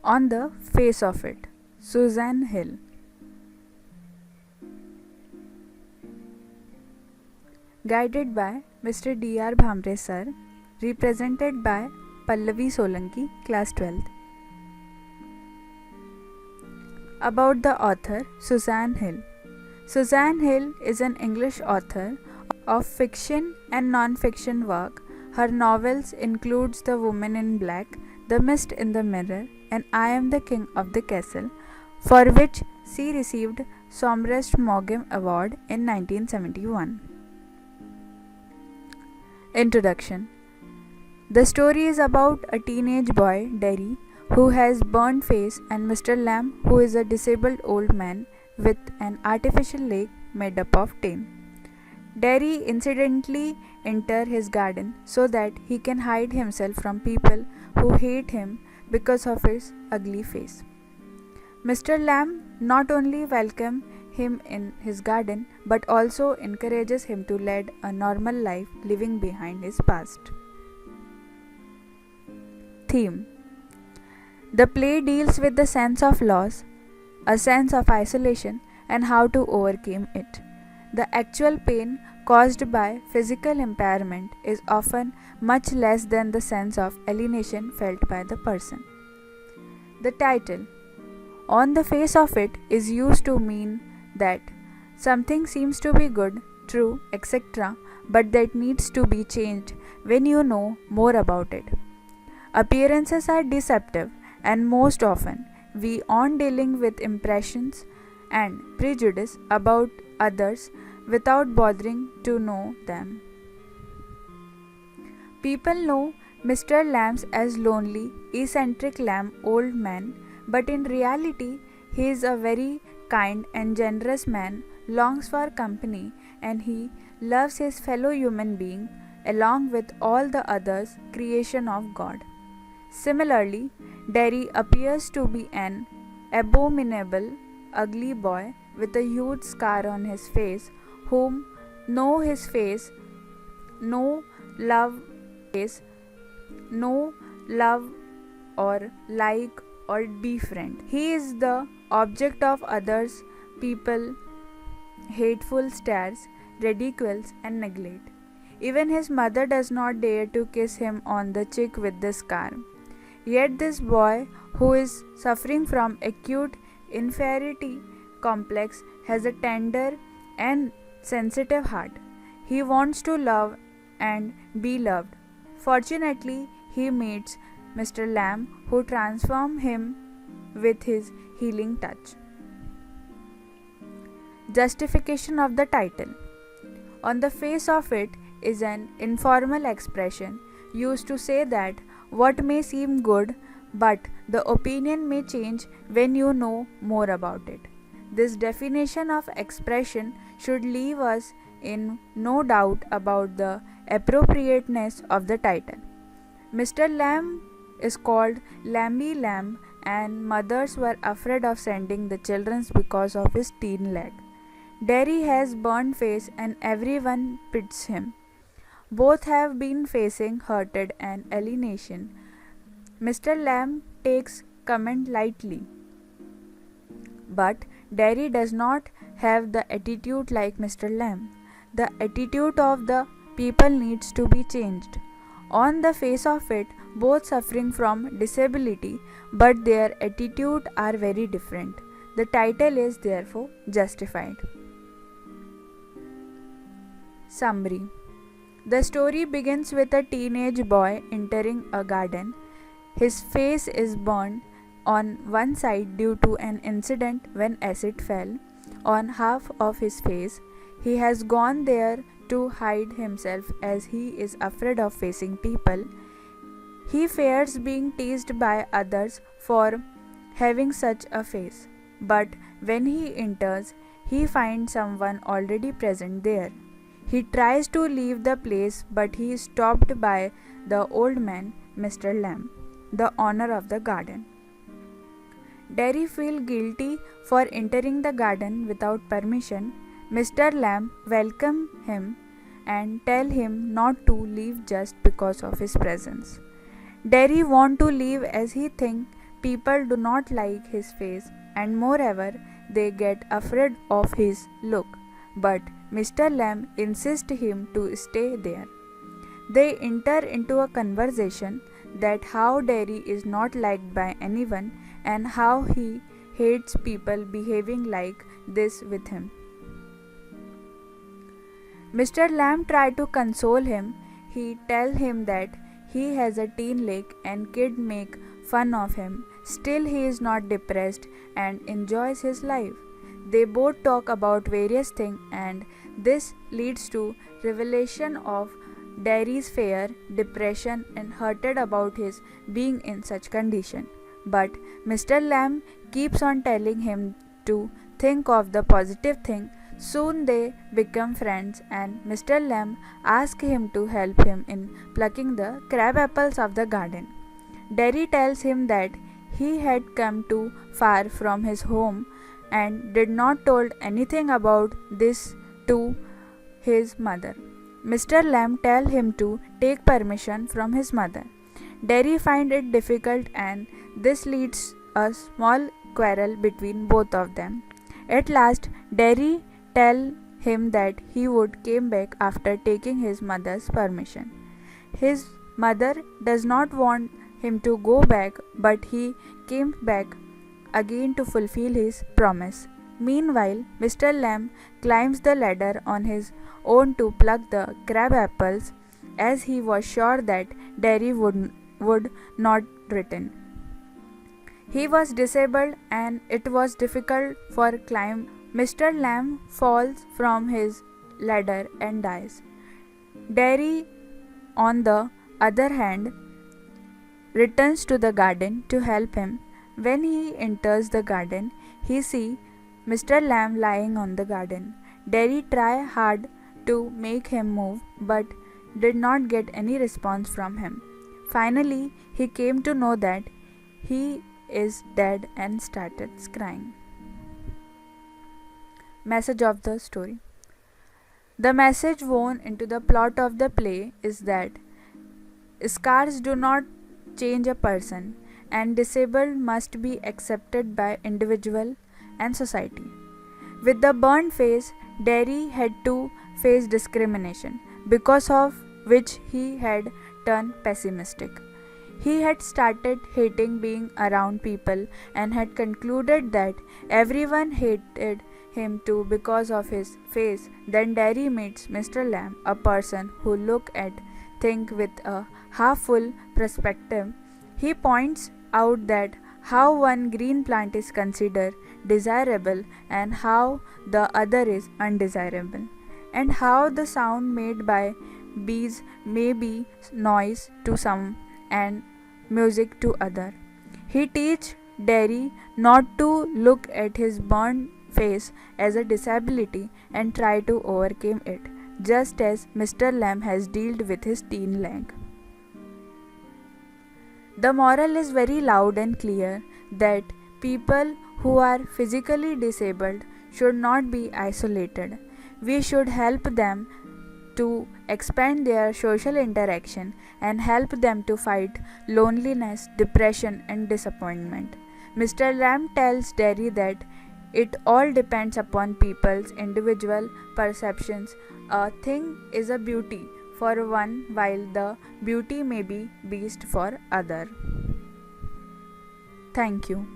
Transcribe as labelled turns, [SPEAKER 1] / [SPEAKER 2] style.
[SPEAKER 1] On the face of it, Suzanne Hill. Guided by Mr. D.R. Bhamre sir, represented by Pallavi Solanki, class 12th. About the author Suzanne Hill. Suzanne Hill is an English author of fiction and non-fiction work. Her novels includes The Woman in Black, The Mist in the Mirror, and I Am the King of the Castle, for which she received Somrest Maugham Award in 1971. Introduction. The story is about a teenage boy, Derry, who has burnt face, and Mr. Lamb, who is a disabled old man with an artificial leg made up of tin. Derry incidentally enters his garden so that he can hide himself from people who hate him because of his ugly face. Mr. Lamb not only welcomes him in his garden but also encourages him to lead a normal life, leaving behind his past. Theme. The play deals with the sense of loss, a sense of isolation, and how to overcome it. The actual pain caused by physical impairment is often much less than the sense of alienation felt by the person. The title, On the Face of It, is used to mean that something seems to be good, true, etc., but that needs to be changed when you know more about it. Appearances are deceptive, and most often we aren't dealing with impressions and prejudice about others without bothering to know them. People know Mr. Lamb as lonely, eccentric old man, but in reality he is a very kind and generous man, longs for company, and he loves his fellow human being along with all the others creation of God. Similarly, Derry appears to be an abominable, ugly boy with a huge scar on his face, whom no love or like or befriend. He is the object of others, people, hateful stares, ridicules, and neglect. Even his mother does not dare to kiss him on the cheek with the scar. Yet this boy, who is suffering from acute inferiority complex, has a tender and sensitive heart. He wants to love and be loved. Fortunately, he meets Mr. Lamb, who transforms him with his healing touch. Justification of the title. On the face of it is an informal expression used to say that what may seem good, but the opinion may change when you know more about it. This definition of expression should leave us in no doubt about the appropriateness of the title. Mr. Lamb is called Lamby Lamb, and mothers were afraid of sending the children because of his tin leg. Derry has burnt face and everyone pits him. Both have been facing hurted and alienation. Mr. Lamb takes comment lightly, but Derry does not have the attitude like Mr. Lamb. The attitude of the people needs to be changed. On the face of it, both suffering from disability, but their attitude are very different. The title is therefore justified. Summary. The story begins with a teenage boy entering a garden. His face is burned on one side due to an incident when acid fell on half of his face. He has gone there to hide himself as he is afraid of facing people. He fears being teased by others for having such a face. But when he enters, he finds someone already present there. He tries to leave the place, but he is stopped by the old man, Mr. Lamb, the owner of the garden. Derry feels guilty for entering the garden without permission. Mr. Lamb welcomes him and tells him not to leave just because of his presence. Derry wants to leave as he thinks people do not like his face, and moreover, they get afraid of his look. But Mr. Lamb insists him to stay there. They enter into a conversation that how Derry is not liked by anyone and how he hates people behaving like this with him. Mr. Lamb tried to console him. He tells him that he has a teen leg and kids make fun of him. Still, he is not depressed and enjoys his life. They both talk about various things, and this leads to revelation of Derry's fear, depression, and hurted about his being in such condition. But Mr. Lamb keeps on telling him to think of the positive thing. Soon they become friends, and Mr. Lamb asks him to help him in plucking the crab apples of the garden. Derry tells him that he had come too far from his home and did not told anything about this to his mother. Mr. Lamb tells him to take permission from his mother. Derry finds it difficult, and this leads a small quarrel between both of them. At last, Derry tells him that he would come back after taking his mother's permission. His mother does not want him to go back, but he came back again to fulfill his promise. Meanwhile, Mr. Lamb climbs the ladder on his own to pluck the crab apples, as he was sure that Derry would not return. He was disabled and it was difficult for climb. Mr. Lamb falls from his ladder and dies. Derry, on the other hand, returns to the garden to help him. When he enters the garden, he sees Mr. Lamb lying on the garden. Derry tried hard to make him move, but did not get any response from him. Finally, he came to know that he is dead and started crying. Message of the story. The message woven into the plot of the play is that scars do not change a person, and disabled must be accepted by individual and society. With the burned face, Derry had to face discrimination, because of which he had turned pessimistic. He had started hating being around people and had concluded that everyone hated him too because of his face. Then Derry meets Mr. Lamb, a person who looks at things with a half-full perspective. He points out that how one green plant is considered desirable and how the other is undesirable, and how the sound made by bees may be noise to some and music to other. He teaches Derry not to look at his burned face as a disability and try to overcome it, just as Mr. Lamb has dealt with his teen leg. The moral is very loud and clear that people who are physically disabled should not be isolated. We should help them to expand their social interaction and help them to fight loneliness, depression, and disappointment. Mr. Lamb tells Derry that it all depends upon people's individual perceptions. A thing is a beauty for one while the beauty may be beast for other. Thank you.